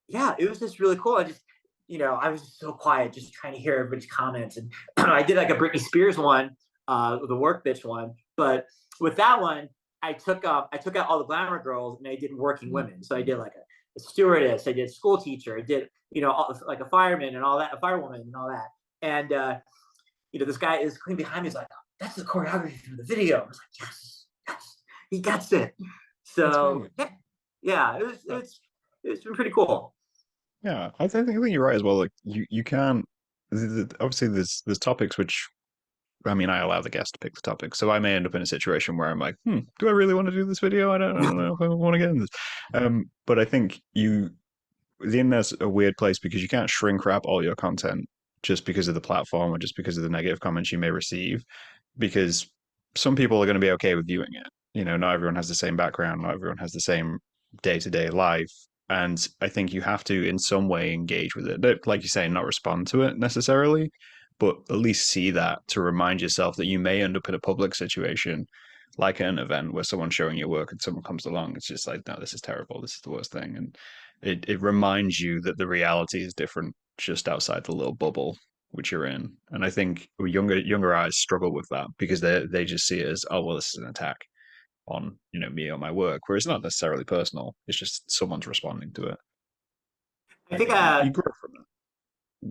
yeah, it was just really cool. I was just so quiet, just trying to hear everybody's comments. And I did like a Britney Spears one, the work bitch one, but with that one, I took out all the glamour girls and I did working women. So I did like a stewardess, I did school teacher, I did like a fireman and all that, a firewoman and all that. And this guy is clean behind me. He's like, "That's the choreography for the video." I was like, "Yes, yes, he gets it." That's So great. yeah, yeah, it's been pretty cool. Yeah, I think you're right as well. Like you can't. Obviously, there's topics which I mean, I allow the guest to pick the topic, so I may end up in a situation where I'm like, do I really want to do this video? I don't know if I want to get in this. But I think the internet's a weird place because you can't shrink wrap all your content just because of the platform or just because of the negative comments you may receive, because some people are going to be okay with viewing it. Not everyone has the same background, not everyone has the same day to day life. And I think you have to, in some way, engage with it. Like you say, not respond to it necessarily, but at least see that to remind yourself that you may end up in a public situation like an event where someone's showing your work and someone comes along. It's just like, no, this is terrible. This is the worst thing. And it reminds you that the reality is different just outside the little bubble which you're in. And I think younger eyes struggle with that because they just see it as, oh well, this is an attack on me or my work, where it's not necessarily personal. It's just someone's responding to it. I I think think you grow from that.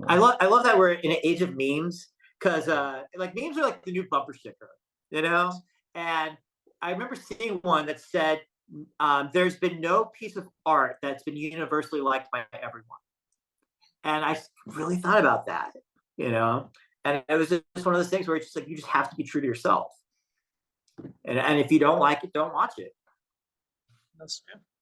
I love that we're in an age of memes because like memes are like the new bumper sticker, you know. Yes. And I remember seeing one that said, "There's been no piece of art that's been universally liked by everyone." And I really thought about that, you know. And it was just one of those things where it's just like you just have to be true to yourself, and if you don't like it, don't watch it. Yeah.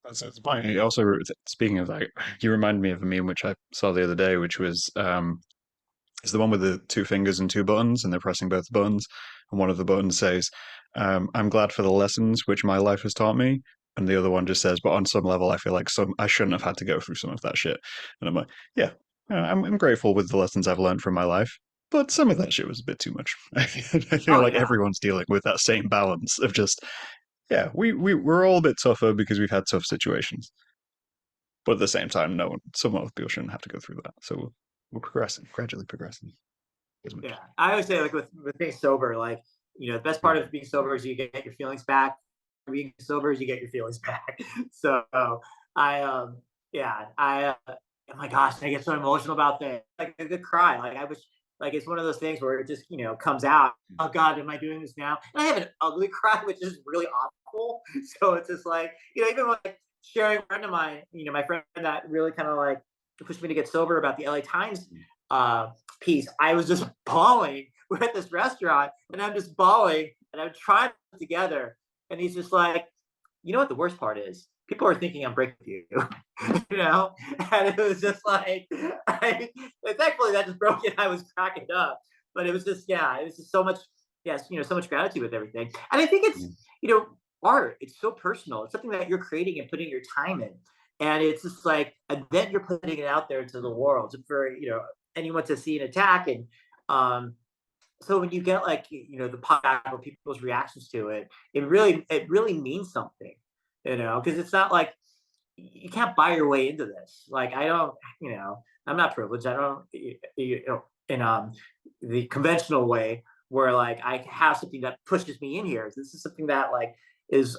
That's fine. Also, speaking of that, you remind me of a meme which I saw the other day, which was it's the one with the two fingers and two buttons, and they're pressing both buttons. And one of the buttons says, "I'm glad for the lessons which my life has taught me," and the other one just says, "But on some level, I feel like I shouldn't have had to go through some of that shit." And I'm like, yeah, I'm grateful with the lessons I've learned from my life, but some of that shit was a bit too much. I feel Oh like yeah, everyone's dealing with that same balance of just, yeah, we're all a bit tougher because we've had tough situations, but at the same time, no one, some other people shouldn't have to go through that. So we're progressing, gradually progressing as yeah. much. I always say like with being sober, like the best part of being sober is you get your feelings back. being sober is you get your feelings back. So I yeah, oh my gosh, I get so emotional about that. Like I could cry. Like I wish like it's one of those things where it just, comes out. Oh God, am I doing this now? And I have an ugly cry, which is really awful. So it's just like, even like sharing a friend of mine, my friend that really kind of like pushed me to get sober about the LA Times piece. I was just bawling. We're at this restaurant and I'm just bawling and I'm trying to put together. And he's just like, you know what the worst part is? People are thinking I'm breaking you, And it was just like, thankfully that just broke it. I was cracking up, but it was just, yeah, it was just so much, yes, so much gratitude with everything. And I think it's, art. It's so personal. It's something that you're creating and putting your time in, and it's just like, and then you're putting it out there into the world for anyone to see and attack, and so when you get like the podcast or people's reactions to it, it really means something, because it's not like you can't buy your way into this. Like I don't, I'm not privileged. I don't, in the conventional way where like I have something that pushes me in here. This is something that like is,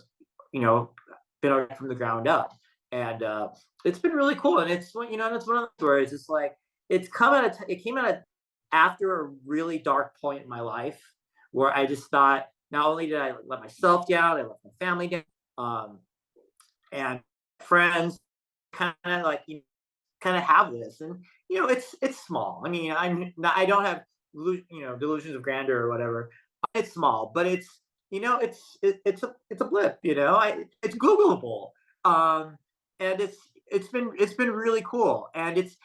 been from the ground up, and it's been really cool. And it's that's one of the stories. It's like it came out of after a really dark point in my life where I just thought, not only did I let myself down, I let my family down, and friends kind of like kind of have this, and it's small. I mean, I don't have delusions of grandeur or whatever. It's small, but it's it's a blip. It's Googleable, and it's been really cool, and it's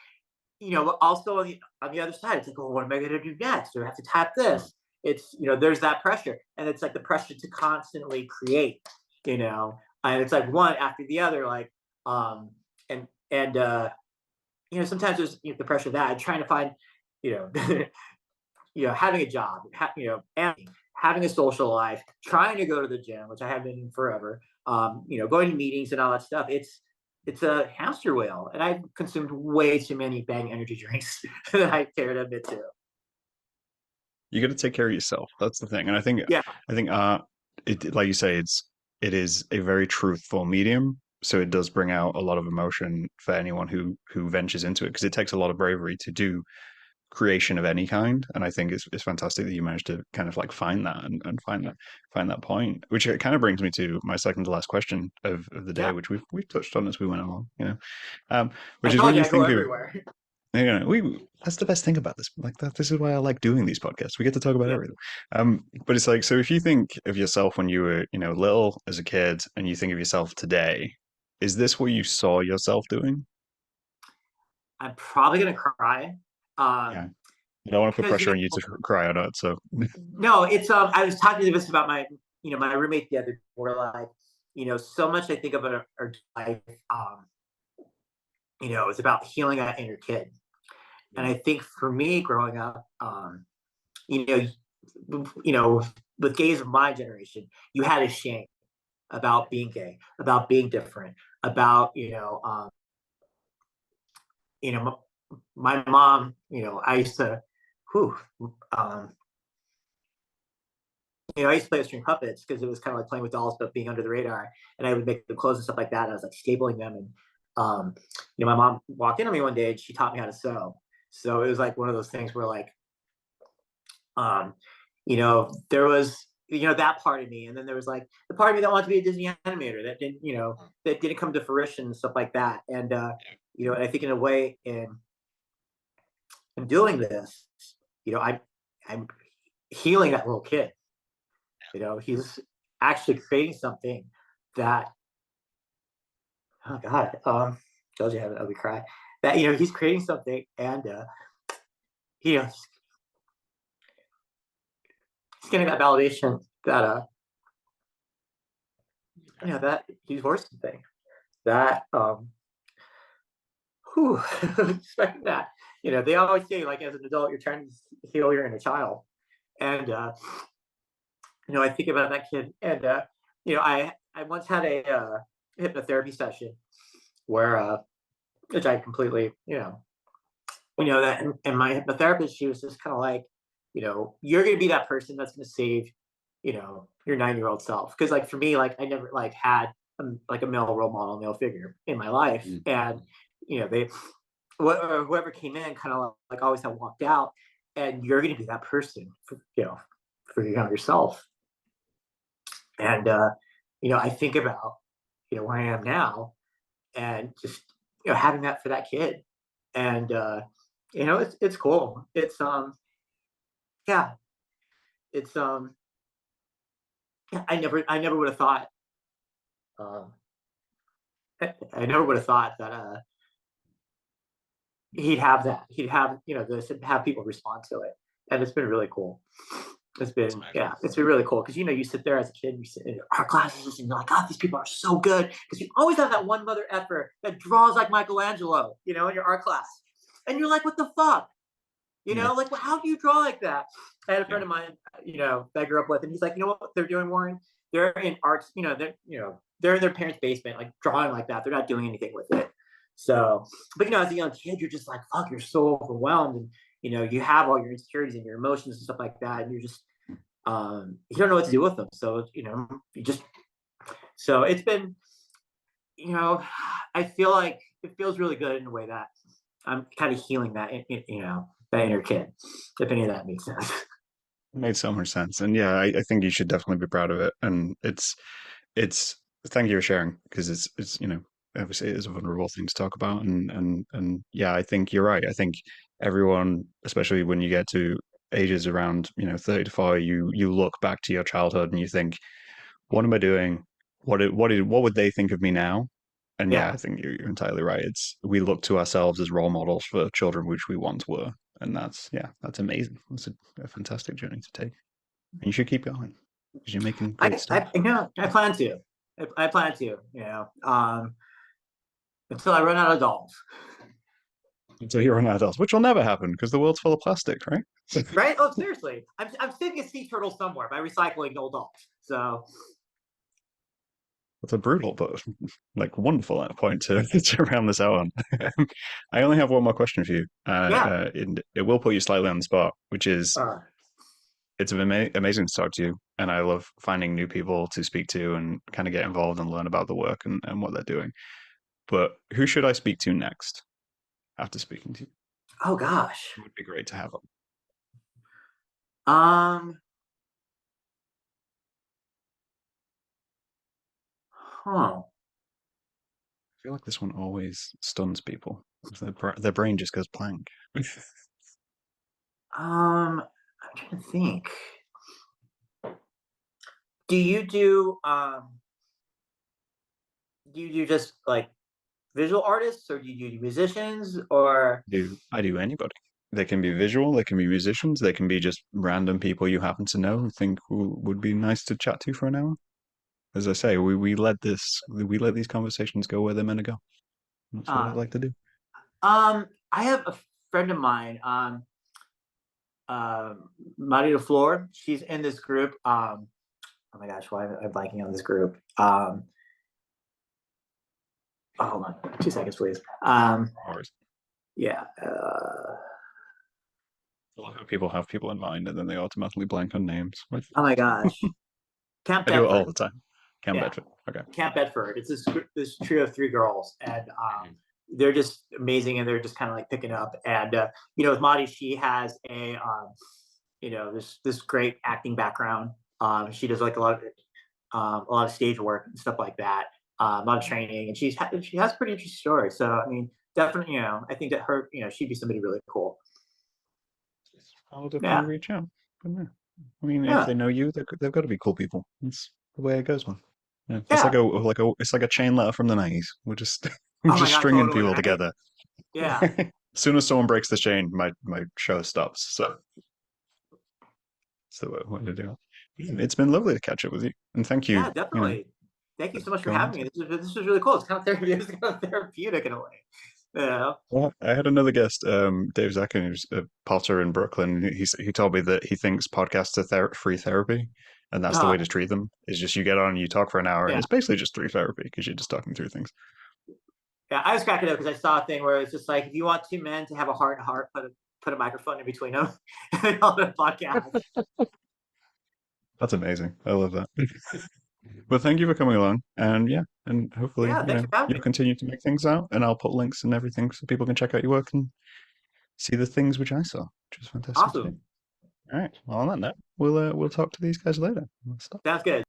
also on the other side, it's like, oh, what am I going to do next? Do I have to tap this? It's there's that pressure, and it's like the pressure to constantly create, and it's like one after the other, like and sometimes there's the pressure of that and trying to find you know having a job, and having a social life, trying to go to the gym, which I have been forever, going to meetings and all that stuff. It's a hamster wheel, and I've consumed way too many bang energy drinks that I care to admit to. You got to take care of yourself. That's the thing. And Yeah, I think it like you say, it is a very truthful medium. So it does bring out a lot of emotion for anyone who ventures into it, because it takes a lot of bravery to do creation of any kind. And I think it's fantastic that you managed to kind of like find that and find that point, which kind of brings me to my second to last question of the day, yeah. which we've touched on as we went along, I which is when told you you I go think of, everywhere. we that's the best thing about this. Like that, this is why I like doing these podcasts. We get to talk about Yeah, everything. But it's like, so if you think of yourself when you were, little as a kid, and you think of yourself today, is this what you saw yourself doing? I'm probably gonna cry. Yeah. Um, I don't want to put because pressure on you to cry or not. So no, it's I was talking to this about my roommate the other day. We're like, so much I think about our life. It's about healing that inner kid. And I think for me growing up, you know, with gays of my generation, you had a shame about being gay, about being different, about my mom. I used to, whew, um, I used to play with string puppets because it was kind of like playing with dolls, but being under the radar. And I would make them clothes and stuff like that. And I was like stapling them, and my mom walked in on me one day and she taught me how to sew. So it was like one of those things where like Um, there was that part of me, and then there was like the part of me that wanted to be a Disney animator that didn't come to fruition and stuff like that. And and I think in a way in doing this, I'm healing that little kid. He's actually creating something that oh god, tells you how to cry. That he's creating something, and you know he's getting that validation that that he's worth something. That whew, expect that. They always say like as an adult you're trying to heal your inner child. And I think about that kid, and I once had a hypnotherapy session where which I completely, that and my hypnotherapist, she was just kind of like, you're gonna be that person that's gonna save, your 9-year-old self. Because like for me, like I never like had like a male role model, male figure in my life, Mm. and they whoever came in kind of like always had walked out, and you're going to be that person for for your younger self. And I think about where I am now, and just having that for that kid, and it's cool. It's yeah, it's yeah, I never would have thought um I never would have thought that he'd have that. He'd have, this and have people respond to it. And it's been really cool. It's That's been, amazing. yeah, it's been really cool because, you sit there as a kid, you sit in art classes and you're like, God, these people are so good. Because you always have that one mother effer that draws like Michelangelo, in your art class. And you're like, what the fuck? Yeah, Like, well, how do you draw like that? I had a friend yeah. of mine, that I grew up with, and he's like, you know what they're doing, Warren? They're in arts, they're in their parents' basement, like drawing like that. They're not doing anything with it. So, but as a young kid, you're just like, fuck, you're so overwhelmed, and you have all your insecurities and your emotions and stuff like that, and you're just, you don't know what to do with them. So, you just, so it's been, you know, I feel like it feels really good in a way that I'm kind of healing that, that inner kid, if any of that makes sense. It made so much sense. And yeah, I think you should definitely be proud of it. And it's thank you for sharing because it's obviously it is a vulnerable thing to talk about. And yeah, I think you're right. I think everyone, especially when you get to ages around 30 to 40, you look back to your childhood and you think, what am I doing? What would they think of me now? And yeah, Yeah, I think you're entirely right. It's we look to ourselves as role models for children which we once were, and that's amazing. That's a fantastic journey to take, and you should keep going because you're making great I stuff. I plan to, I plan to, until I run out of dolls. Until you're an adult, which will never happen because the world's full of plastic, right? Right? Oh, seriously, I'm saving a sea turtle somewhere by recycling old dolls. So That's a brutal but like wonderful point to round this out on. I only have one more question for you. yeah, It will put you slightly on the spot, which is uh, it's amazing to talk to you, and I love finding new people to speak to and kind of get involved and learn about the work and what they're doing. But who should I speak to next after speaking to you? oh gosh, It would be great to have them. um, huh, I feel like this one always stuns people. Their brain just goes blank. I'm trying to think. Do you do just like visual artists, or do you do musicians, or Do I do anybody? They can be visual, they can be musicians, they can be just random people you happen to know and think would be nice to chat to for an hour. As I say, we let these conversations go where they're meant to go. That's what I uh, like to do. I have a friend of mine, Maria Floor. She's in this group. Oh my gosh, why am I blanking on this group? Oh, hold on, 2 seconds, please. Or Yeah. a lot of people have people in mind and then they automatically blank on names. Oh my gosh, Camp I do it all Bedford. the time. Cam Yeah, Bedford. Okay. Camp Bedford. It's this trio of three girls, and Mhm. they're just amazing, and they're just kind of like picking up. And with Madi, she has this great acting background. She does like a lot of stage work and stuff like that. A lot of training, and she has pretty interesting stories. So I mean, definitely, I think that her, she'd be somebody really cool. I'll definitely Yeah, reach out. But yeah. I mean, if yeah, they know you, they've got to be cool people. That's the way it goes, man. Yeah. It's like yeah. a chain letter from the 90s. We're just we're Oh my just god, stringing totally, people right? together. Yeah, As soon as someone breaks the chain, my show stops. So that's the way to do it. Yeah, it's been lovely to catch up with you, and thank you. yeah, definitely. Thank you For so much for going having into me. it. This was really cool. It's kind of therapeutic. It's kind of therapeutic in a way. Yeah. Well, I had another guest, Dave Zakin, who's a potter in Brooklyn. He told me that he thinks podcasts are free therapy, and that's the way Uh, to treat them. Is just you get on and you talk for an hour, and yeah. it's basically just free therapy because you're just talking through things. Yeah. I was cracking up because I saw a thing where it's just like, if you want two men to have a heart to heart, put a microphone in between them on a podcast. That's amazing. I love that. Well, thank you for coming along, and yeah, and hopefully, Yeah, thanks for having you'll me. continue to make things out, and I'll put links and everything so people can check out your work and see the things which I saw, which was fantastic to do. Awesome. All right. Well, on that note, we'll talk to these guys later. We'll stop. Sounds good.